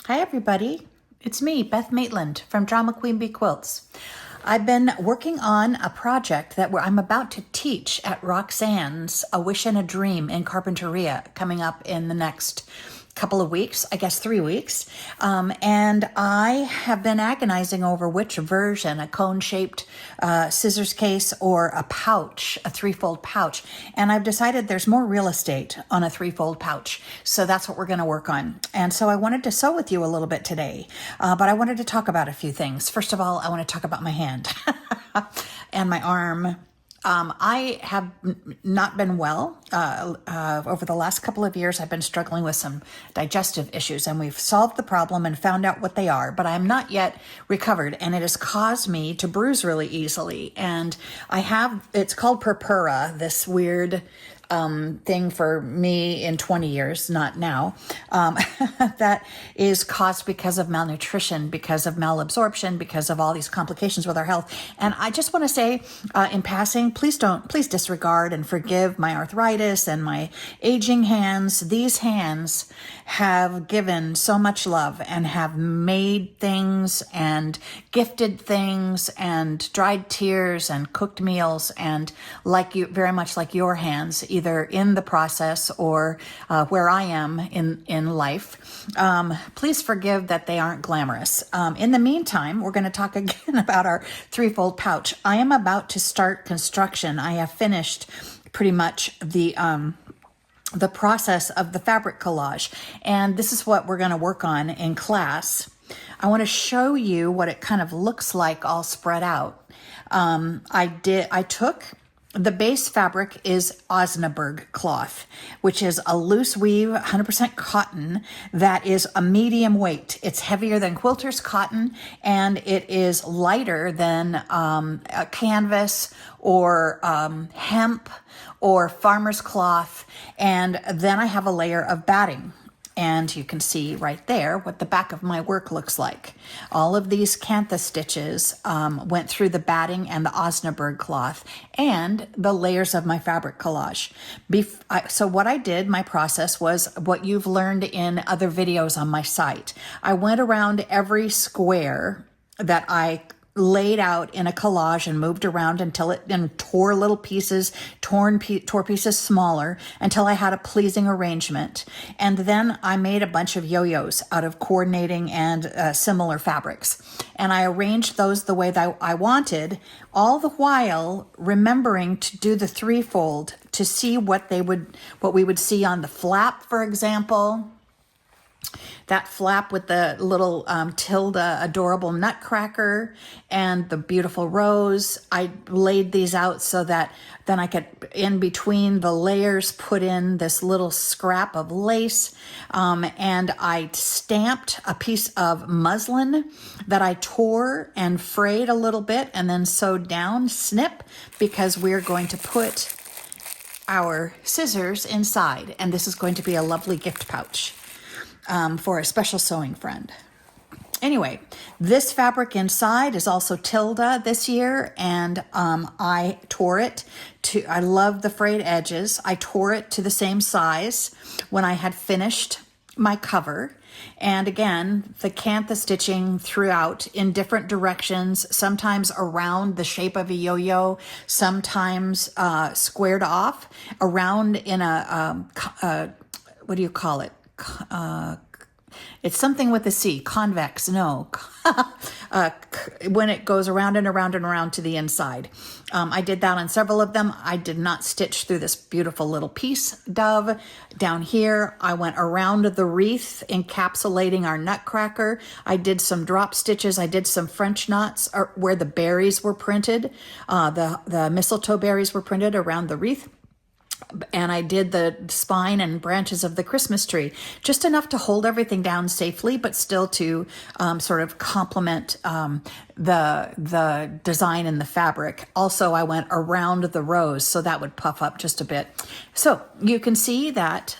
Hi everybody, it's me, Beth Maitland from Drama Queen Bee Quilts. I've been working on a project that I'm about to teach at Roxanne's A Wish and a Dream in Carpenteria coming up in the next couple of weeks, I guess 3 weeks. And I have been agonizing over which version, a cone-shaped scissors case or a pouch, a threefold pouch. And I've decided there's more real estate on a threefold pouch. So that's what we're going to work on. And so I wanted to sew with you a little bit today, but I wanted to talk about a few things. First of all, I want to talk about my hand and my arm. I have not been well over the last couple of years. I've been struggling with some digestive issues, and we've solved the problem and found out what they are, but I am not yet recovered, and it has caused me to bruise really easily. And it's called purpura, this weird thing for me in 20 years, not now, that is caused because of malnutrition, because of malabsorption, because of all these complications with our health. And I just want to say in passing, please disregard and forgive my arthritis and my aging hands. These hands have given so much love and have made things and gifted things and dried tears and cooked meals, and very much like your hands, either in the process or where I am in life. Please forgive that they aren't glamorous. In the meantime, we're going to talk again about our threefold pouch. I am about to start construction. I have finished pretty much the process of the fabric collage, and this is what we're going to work on in class. I want to show you what it kind of looks like all spread out. I took the base fabric is Osnaburg cloth, which is a loose weave, 100% cotton that is a medium weight. It's heavier than quilter's cotton, and it is lighter than a canvas or hemp or farmer's cloth. And then I have a layer of batting. And you can see right there what the back of my work looks like. All of these cantha stitches went through the batting and the Osnaburg cloth and the layers of my fabric collage. So what I did, my process was what you've learned in other videos on my site. I went around every square that I laid out in a collage and moved around until and tore little pieces, tore pieces smaller until I had a pleasing arrangement. And then I made a bunch of yo-yos out of coordinating and similar fabrics. And I arranged those the way that I wanted, all the while remembering to do the threefold to see what we would see on the flap, for example. That flap with the little tilde adorable nutcracker and the beautiful rose. I laid these out so that then I could, in between the layers, put in this little scrap of lace. And I stamped a piece of muslin that I tore and frayed a little bit and then sewed down, snip, because we're going to put our scissors inside. And this is going to be a lovely gift pouch for a special sewing friend. Anyway, this fabric inside is also tilde this year, and I tore it to, I love the frayed edges. I tore it to the same size when I had finished my cover. And again, the cantha stitching throughout in different directions, sometimes around the shape of a yo-yo, sometimes squared off, around in a what do you call it? It's something with a C, convex, no, when it goes around and around and around to the inside. I did that on several of them. I did not stitch through this beautiful little piece dove. Down here, I went around the wreath, encapsulating our nutcracker. I did some drop stitches. I did some French knots where the berries were printed. The mistletoe berries were printed around the wreath. And I did the spine and branches of the Christmas tree, just enough to hold everything down safely, but still to sort of complement the design in the fabric. Also, I went around the rose, so that would puff up just a bit. So you can see that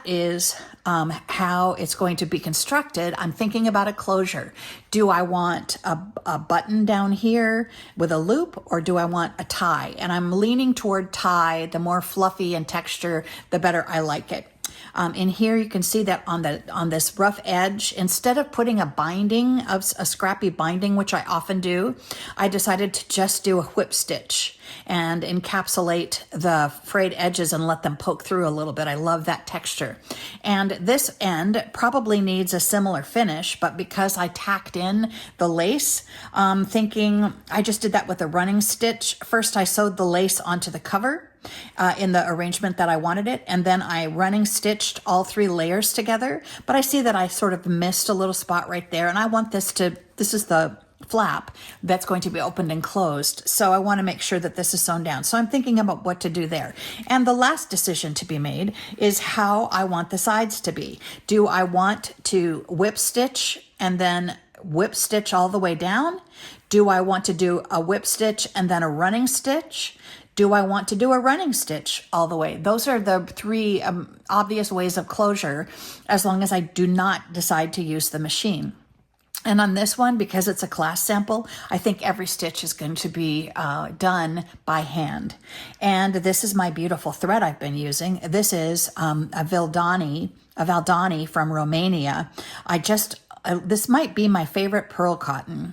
is how it's going to be constructed. I'm thinking about a closure. Do I want a button down here with a loop, or do I want a tie? And I'm leaning toward tie. The more fluffy and texture, the better I like it. In here, you can see that on this rough edge, instead of putting a binding, a scrappy binding, which I often do, I decided to just do a whip stitch and encapsulate the frayed edges and let them poke through a little bit. I love that texture. And this end probably needs a similar finish, but because I tacked in the lace, thinking I just did that with a running stitch. First, I sewed the lace onto the cover in the arrangement that I wanted it, and then I running stitched all 3 layers together. But I see that I sort of missed a little spot right there, and I want this is the flap that's going to be opened and closed. So I want to make sure that this is sewn down. So I'm thinking about what to do there. And the last decision to be made is how I want the sides to be. Do I want to whip stitch and then whip stitch all the way down? Do I want to do a whip stitch and then a running stitch? Do I want to do a running stitch all the way? Those are the 3 obvious ways of closure, as long as I do not decide to use the machine. And on this one, because it's a class sample, I think every stitch is going to be done by hand. And this is my beautiful thread I've been using. This is a Valdani from Romania. This might be my favorite pearl cotton.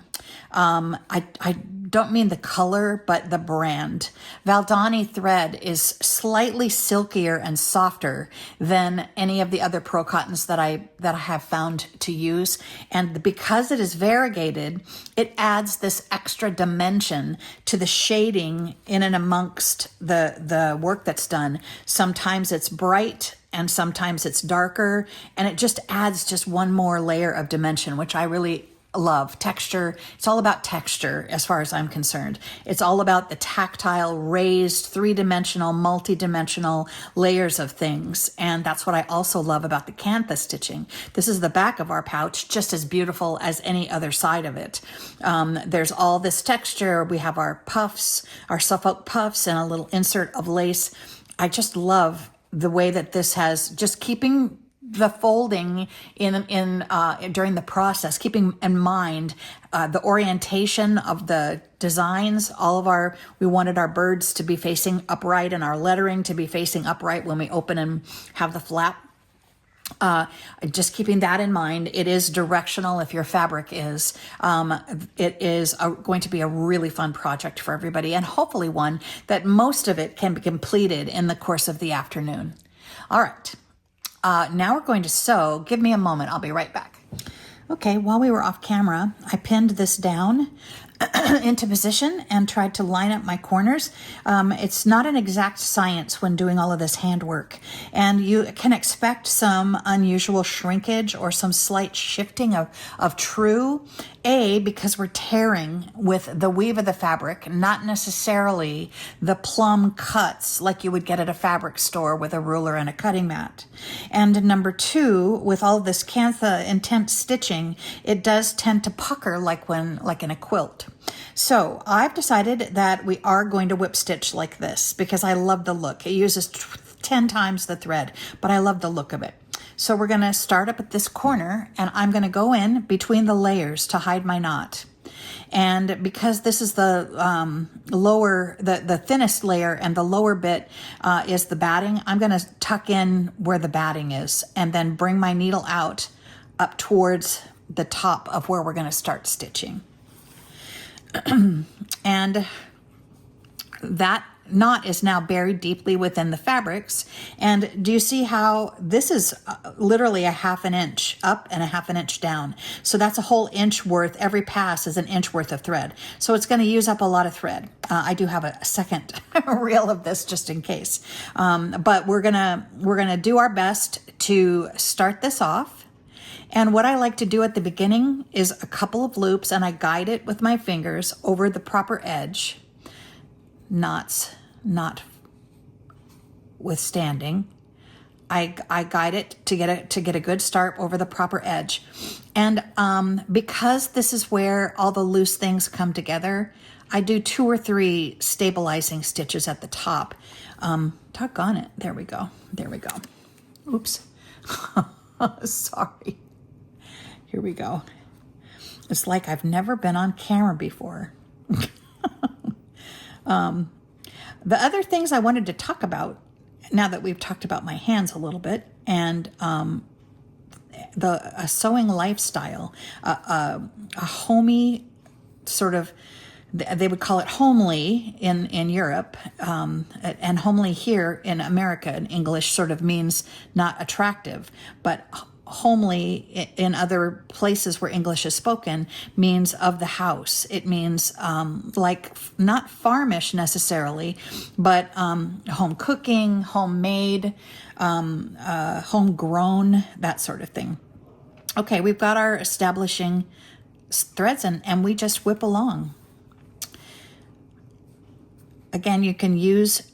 I don't mean the color, but the brand. Valdani thread is slightly silkier and softer than any of the other pearl cottons that I have found to use. And because it is variegated, it adds this extra dimension to the shading in and amongst the work that's done. Sometimes it's bright and sometimes it's darker, and it just adds just one more layer of dimension, which I really love. Texture. It's all about texture as far as I'm concerned. It's all about the tactile, raised, 3-dimensional, multi-dimensional layers of things. And that's what I also love about the cantha stitching. This is the back of our pouch, just as beautiful as any other side of it. There's all this texture. We have our puffs, our Suffolk puffs, and a little insert of lace. I just love the way that this has just keeping the folding during the process, keeping in mind the orientation of the designs. We wanted our birds to be facing upright and our lettering to be facing upright when we open and have the flap. Just keeping that in mind. It is directional if your fabric is. It is going to be a really fun project for everybody, and hopefully one that most of it can be completed in the course of the afternoon. All right. Now we're going to sew. Give me a moment. I'll be right back. Okay, while we were off camera, I pinned this down into position and tried to line up my corners. It's not an exact science when doing all of this handwork, and you can expect some unusual shrinkage or some slight shifting of true, because we're tearing with the weave of the fabric, not necessarily the plumb cuts like you would get at a fabric store with a ruler and a cutting mat. And number 2, with all this cantha intense stitching, it does tend to pucker like in a quilt. So I've decided that we are going to whip stitch like this because I love the look. It uses 10 times the thread, but I love the look of it. So we're going to start up at this corner, and I'm going to go in between the layers to hide my knot. And because this is the the thinnest layer, and the lower bit is the batting, I'm going to tuck in where the batting is and then bring my needle out up towards the top of where we're going to start stitching. And that knot is now buried deeply within the fabrics. And do you see how this is literally a 1/2 inch up and a 1/2 inch down? So that's a whole inch worth. Every pass is an inch worth of thread. So it's going to use up a lot of thread. I do have a second reel of this just in case. But we're gonna do our best to start this off. And what I like to do at the beginning is a couple of loops, and I guide it with my fingers over the proper edge. Knots not withstanding. I guide it to get a good start over the proper edge. And because this is where all the loose things come together, I do 2 or 3 stabilizing stitches at the top. Doggone it. There we go. Oops. Sorry. Here we go. It's like I've never been on camera before. The other things I wanted to talk about, now that we've talked about my hands a little bit, and a sewing lifestyle, a homey sort of, they would call it homely in Europe, and homely here in America in English sort of means not attractive, but homely in other places where English is spoken means of the house. It means like not farmish necessarily, but home cooking, homemade, homegrown, that sort of thing. Okay, we've got our establishing threads and we just whip along. Again, you can use,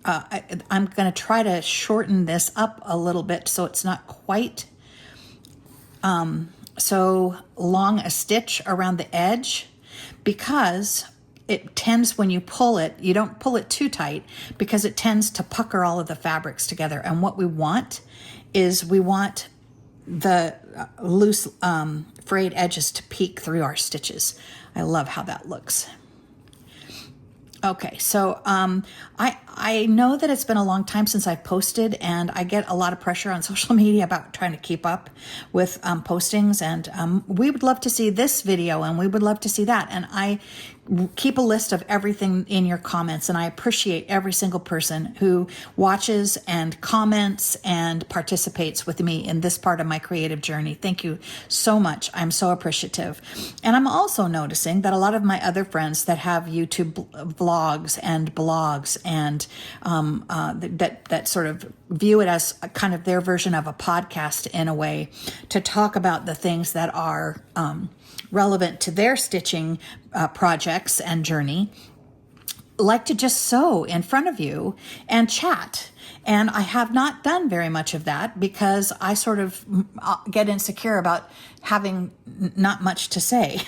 I'm going to try to shorten this up a little bit so it's not quite so long a stitch around the edge, because it tends, when you pull it, you don't pull it too tight because it tends to pucker all of the fabrics together. And what we want is we want the loose frayed edges to peek through our stitches. I love how that looks. Okay, so I know that it's been a long time since I've posted, and I get a lot of pressure on social media about trying to keep up with postings, and we would love to see this video, and we would love to see that, and I keep a list of everything in your comments, and I appreciate every single person who watches and comments and participates with me in this part of my creative journey. Thank you so much. I'm so appreciative. And I'm also noticing that a lot of my other friends that have YouTube vlogs and blogs and that sort of view it as a kind of their version of a podcast in a way, to talk about the things that are relevant to their stitching projects and journey, like to just sew in front of you and chat. And I have not done very much of that because I sort of get insecure about having not much to say.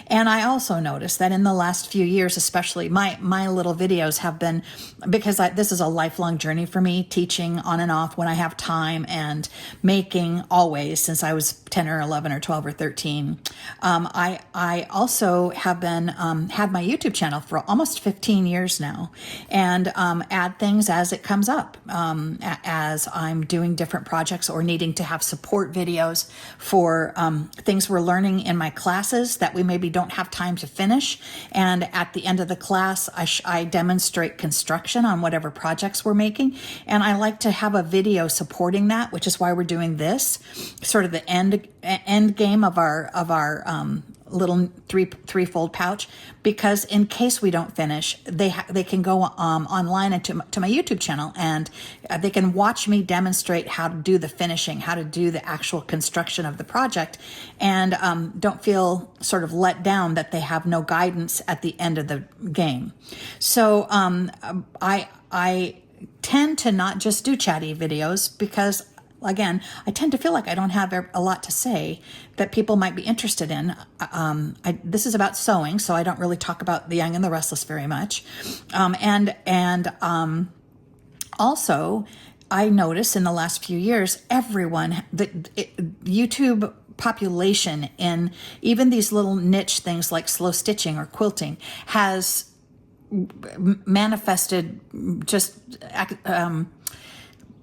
And I also noticed that in the last few years, especially, my little videos have been, because this is a lifelong journey for me, teaching on and off when I have time, and making always since I was 10 or 11 or 12 or 13. I also have been had my YouTube channel for almost 15 years now, and add things as it comes up, as I'm doing different projects or needing to have support videos for things we're learning in my classes that we maybe don't have time to finish. And at the end of the class, I demonstrate construction on whatever projects we're making. And I like to have a video supporting that, which is why we're doing this, sort of the end game of our little three-fold pouch, because in case we don't finish, they can go online and to my YouTube channel, and they can watch me demonstrate how to do the finishing, how to do the actual construction of the project, and don't feel sort of let down that they have no guidance at the end of the game. So I tend to not just do chatty videos because, again, I tend to feel like I don't have a lot to say that people might be interested in. This is about sewing, so I don't really talk about The Young and the Restless very much. Also, I noticed in the last few years, YouTube population in even these little niche things like slow stitching or quilting has manifested just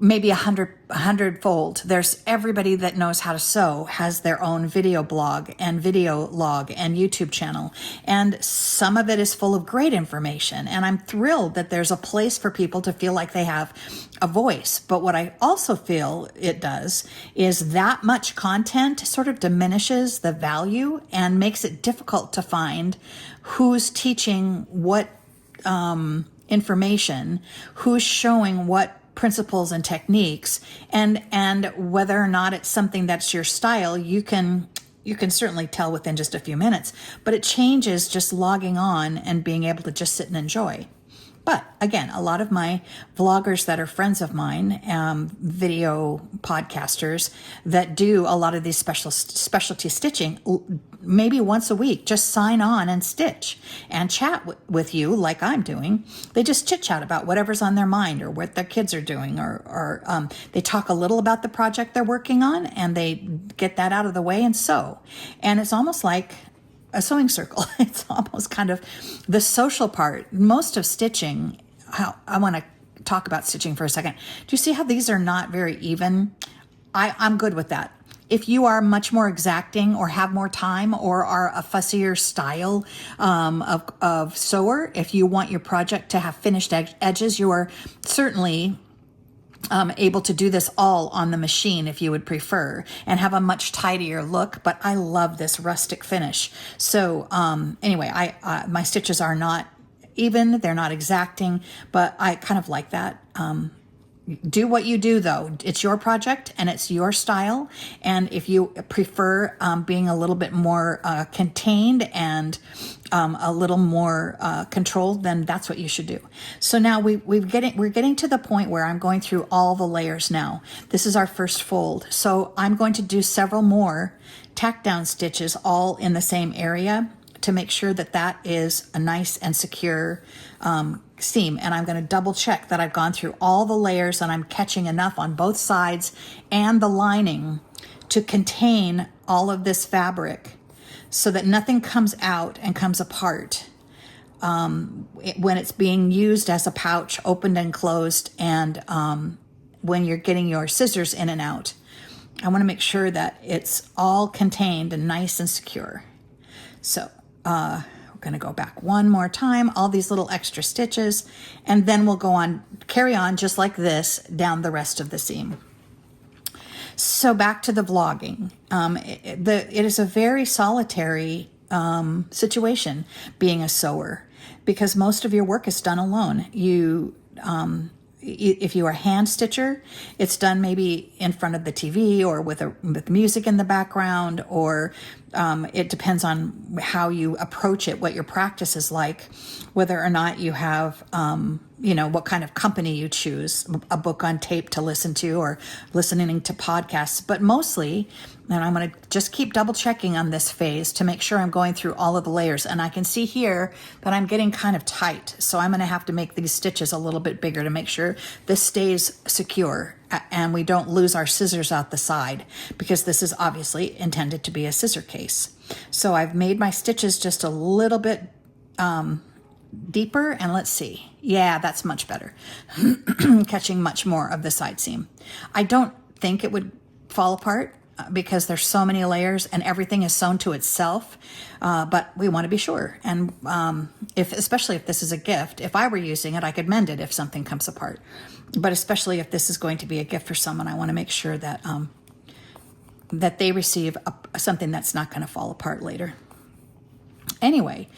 maybe 100-fold. There's everybody that knows how to sew has their own video blog and video log and YouTube channel. And some of it is full of great information. And I'm thrilled that there's a place for people to feel like they have a voice. But what I also feel it does is that much content sort of diminishes the value and makes it difficult to find who's teaching what information, who's showing what principles and techniques, and whether or not it's something that's your style. You can certainly tell within just a few minutes, but it changes just logging on and being able to just sit and enjoy. But again, a lot of my vloggers that are friends of mine, video podcasters that do a lot of these specialty stitching, maybe once a week, just sign on and stitch and chat with you like I'm doing. They just chit chat about whatever's on their mind or what their kids are doing, or they talk a little about the project they're working on and they get that out of the way and sew. And it's almost like a sewing circle. It's almost kind of the social part. Most of stitching, I want to talk about stitching for a second. Do you see how these are not very even? I'm good with that. If you are much more exacting or have more time or are a fussier style of sewer, if you want your project to have finished edges, you are certainly able to do this all on the machine if you would prefer and have a much tidier look. But I love this rustic finish. So anyway, my stitches are not even, they're not exacting, but I kind of like that. Do what you do, though. It's your project and it's your style. And if you prefer being a little bit more contained and a little more controlled, then that's what you should do. So now we're getting to the point where I'm going through all the layers now. This is our first fold. So I'm going to do several more tack down stitches all in the same area to make sure that that is a nice and secure seam. And I'm going to double check that I've gone through all the layers and I'm catching enough on both sides and the lining to contain all of this fabric so that nothing comes out and comes apart when it's being used as a pouch, opened and closed, and when you're getting your scissors in and out. I want to make sure that it's all contained and nice and secure. So we're going to go back one more time, all these little extra stitches, and then we'll go on, carry on just like this down the rest of the seam. So back to the vlogging. It is a very solitary situation being a sewer because most of your work is done alone. If you are a hand stitcher, it's done maybe in front of the TV or with music in the background, or it depends on how you approach it, what your practice is like, whether or not you have, what kind of company you choose, a book on tape to listen to or listening to podcasts. But mostly, and I'm going to just keep double checking on this phase to make sure I'm going through all of the layers. And I can see here that I'm getting kind of tight. So I'm going to have to make these stitches a little bit bigger to make sure this stays secure and we don't lose our scissors out the side, because this is obviously intended to be a scissor case. So I've made my stitches just a little bit deeper, and let's see. Yeah, that's much better. Catching much more of the side seam. I don't think it would fall apart because there's so many layers and everything is sewn to itself, but we want to be sure. And especially if this is a gift, if I were using it, I could mend it if something comes apart. But especially if this is going to be a gift for someone, I want to make sure that that they receive something that's not going to fall apart later. Anyway,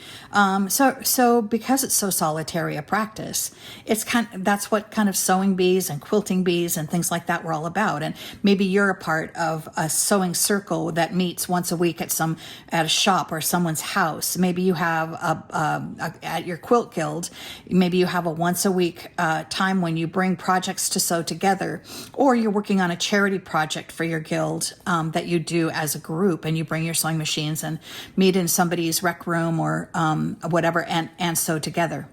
so because it's so solitary a practice, that's what kind of sewing bees and quilting bees and things like that were all about. And maybe you're a part of a sewing circle that meets once a week at a shop or someone's house. Maybe you have at your quilt guild, maybe you have a once a week time when you bring projects to sew together, or you're working on a charity project for your guild that you do as a group, and you bring your sewing machines and meet in somebody's rec room or whatever and sew together.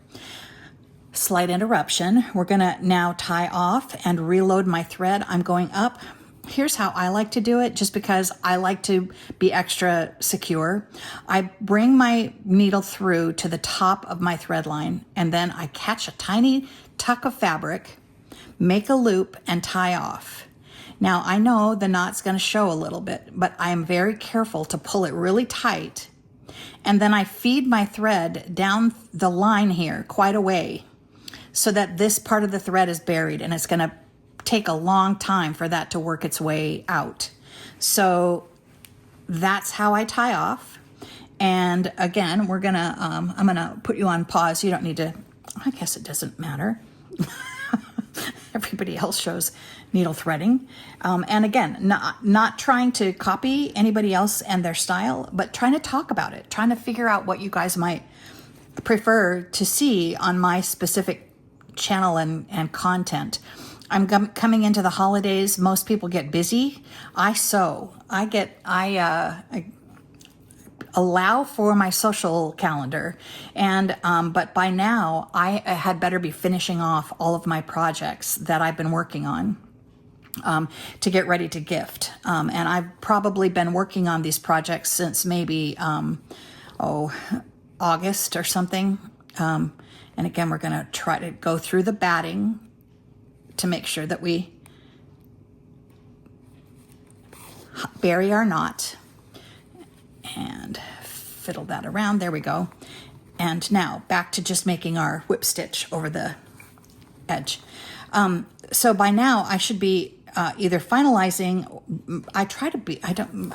Slight interruption. We're going to now tie off and reload my thread. I'm going up. Here's how I like to do it, just because I like to be extra secure. I bring my needle through to the top of my thread line, and then I catch a tiny tuck of fabric, make a loop, and tie off. Now, I know the knot's going to show a little bit, but I am very careful to pull it really tight. And then I feed my thread down the line here quite a way so that this part of the thread is buried, and it's going to take a long time for that to work its way out. So that's how I tie off. And again, I'm going to put you on pause. You don't need to, I guess it doesn't matter. Everybody else shows needle threading. And again, not trying to copy anybody else and their style, but trying to talk about it, trying to figure out what you guys might prefer to see on my specific channel and content. I'm coming into the holidays. Most people get busy. I sew. I allow for my social calendar, and but by now I had better be finishing off all of my projects that I've been working on to get ready to gift. And I've probably been working on these projects since maybe August or something. And again, we're going to try to go through the batting to make sure that we bury our knot and fiddle that around. There we go. And now back to just making our whip stitch over the edge. So by now I should be either finalizing. I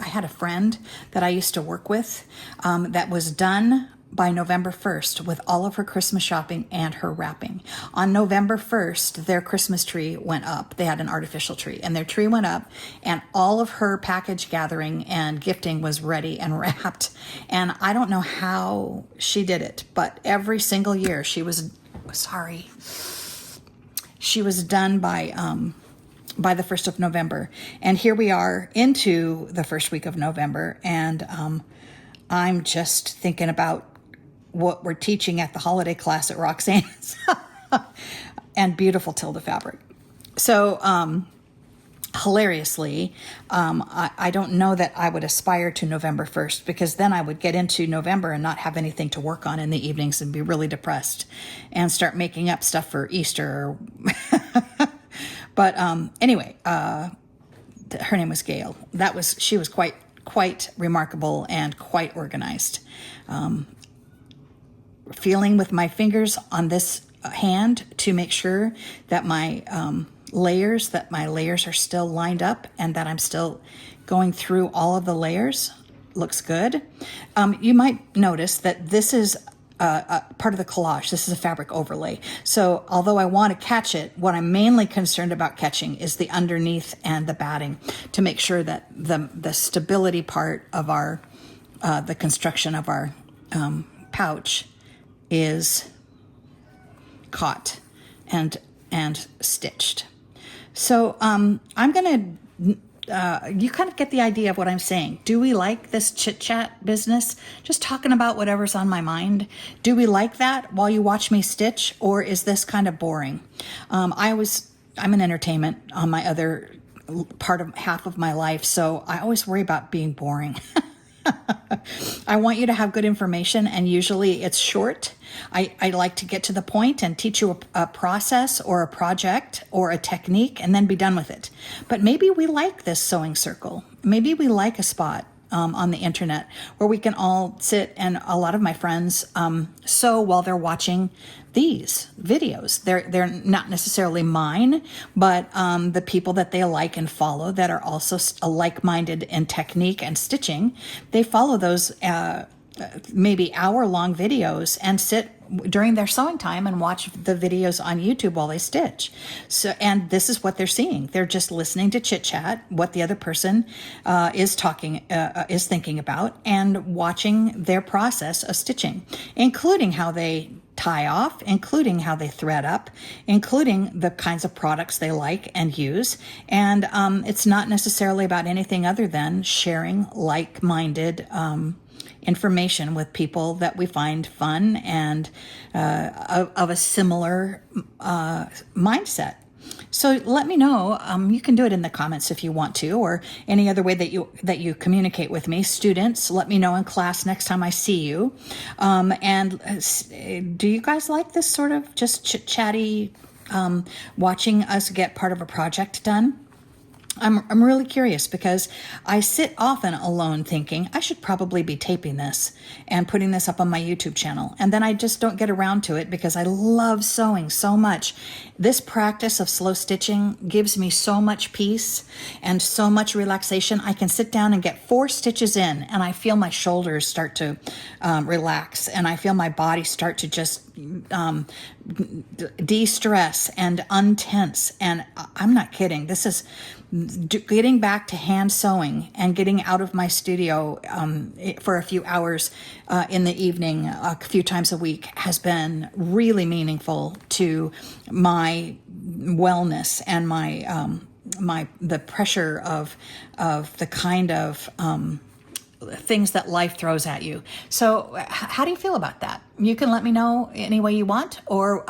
had a friend that I used to work with that was done by November 1st with all of her Christmas shopping and her wrapping. On November 1st, their Christmas tree went up. They had an artificial tree, and their tree went up, and all of her package gathering and gifting was ready and wrapped. And I don't know how she did it, but every single year she was done by the 1st of November. And here we are into the first week of November, and I'm just thinking about what we're teaching at the holiday class at Roxanne's and beautiful Tilda fabric. So hilariously, I don't know that I would aspire to November 1st, because then I would get into November and not have anything to work on in the evenings and be really depressed and start making up stuff for Easter. But anyway, her name was Gail. She was quite remarkable and quite organized. Feeling with my fingers on this hand to make sure that my layers are still lined up and that I'm still going through all of the layers. Looks good. You might notice that this is part of the collage. This is a fabric overlay. So although I want to catch it, what I'm mainly concerned about catching is the underneath and the batting, to make sure that the stability part of our the construction of our pouch is caught and stitched. So I'm going to, you kind of get the idea of what I'm saying. Do we like this chit-chat business? Just talking about whatever's on my mind. Do we like that while you watch me stitch, or is this kind of boring? I'm in entertainment on my other half of my life, so I always worry about being boring. I want you to have good information, and usually it's short. I like to get to the point and teach you a process or a project or a technique and then be done with it. But maybe we like this sewing circle. Maybe we like a spot on the internet where we can all sit, and a lot of my friends sew while they're watching these videos. They're not necessarily mine, but the people that they like and follow that are also like-minded in technique and stitching, they follow those maybe hour-long videos and sit during their sewing time and watch the videos on YouTube while they stitch. So, and this is what they're seeing. They're just listening to chit-chat, what the other person is thinking about, and watching their process of stitching, including how they tie off, including how they thread up, including the kinds of products they like and use. And it's not necessarily about anything other than sharing like-minded information with people that we find fun and of a similar mindset. So let me know. You can do it in the comments if you want to, or any other way that you communicate with me. Students, let me know in class next time I see you. And do you guys like this sort of just chit-chatty, watching us get part of a project done? I'm really curious, because I sit often alone thinking I should probably be taping this and putting this up on my YouTube channel. And then I just don't get around to it because I love sewing so much. This practice of slow stitching gives me so much peace and so much relaxation. I can sit down and get 4 stitches in, and I feel my shoulders start to relax, and I feel my body start to just de-stress and untense. And I'm not kidding. This is getting back to hand sewing and getting out of my studio for a few hours in the evening a few times a week has been really meaningful to my wellness and the pressure of the kind of things that life throws at you. So how do you feel about that? You can let me know any way you want, or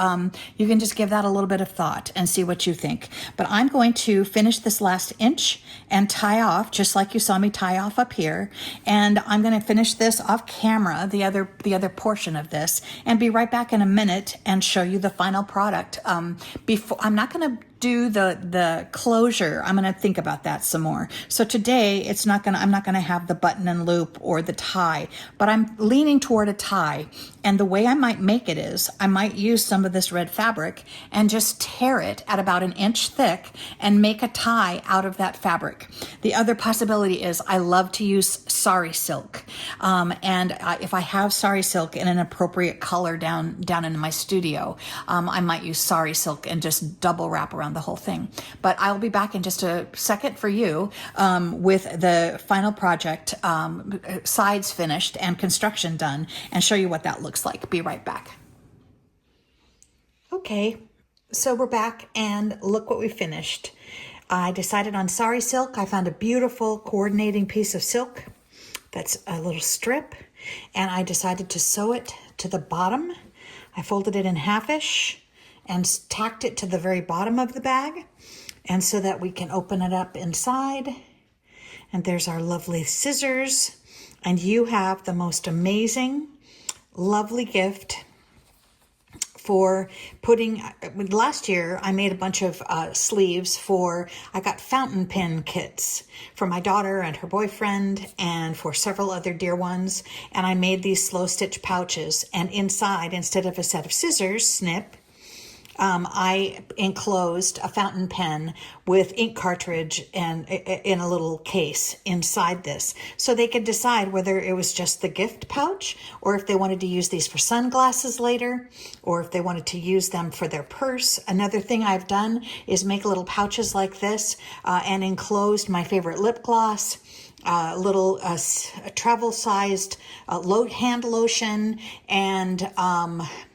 you can just give that a little bit of thought and see what you think. But I'm going to finish this last inch and tie off, just like you saw me tie off up here. And I'm going to finish this off camera, the other portion of this, and be right back in a minute and show you the final product. I'm not going to do the closure, I'm going to think about that some more. So today I'm not going to have the button and loop or the tie, but I'm leaning toward a tie. And the way I might make it is I might use some of this red fabric and just tear it at about 1 inch thick and make a tie out of that fabric. The other possibility is I love to use sari silk. If I have sari silk in an appropriate color down in my studio, I might use sari silk and just double wrap around the whole thing. But I'll be back in just a second for you with the final project, sides finished and construction done, and show you what that looks like. Be right back. Okay, so we're back and look what we finished. I decided on sari silk. I found a beautiful coordinating piece of silk that's a little strip, and I decided to sew it to the bottom. I folded it in half-ish and tacked it to the very bottom of the bag, and so that we can open it up inside. And there's our lovely scissors, and you have the most amazing, lovely gift for putting. Last year I made a bunch of sleeves I got fountain pen kits for my daughter and her boyfriend and for several other dear ones, and I made these slow stitch pouches, and inside, instead of a set of scissors snip, I enclosed a fountain pen with ink cartridge and in a little case inside this, so they could decide whether it was just the gift pouch or if they wanted to use these for sunglasses later, or if they wanted to use them for their purse. Another thing I've done is make little pouches like this and enclosed my favorite lip gloss, little travel-sized hand lotion, and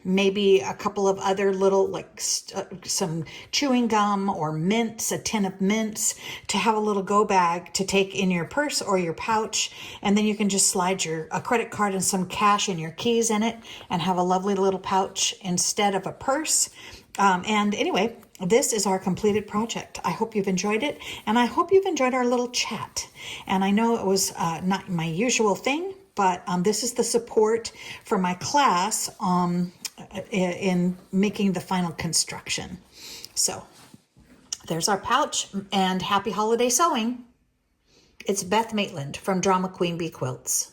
maybe a couple of other little, some chewing gum or mints, a tin of mints, to have a little go bag to take in your purse or your pouch. And then you can just slide a credit card and some cash and your keys in it and have a lovely little pouch instead of a purse. And anyway, this is our completed project. I hope you've enjoyed it, and I hope you've enjoyed our little chat. And I know it was not my usual thing, but this is the support for my class in making the final construction. So there's our pouch, and happy holiday sewing. It's Beth Maitland from Drama Queen Bee Quilts.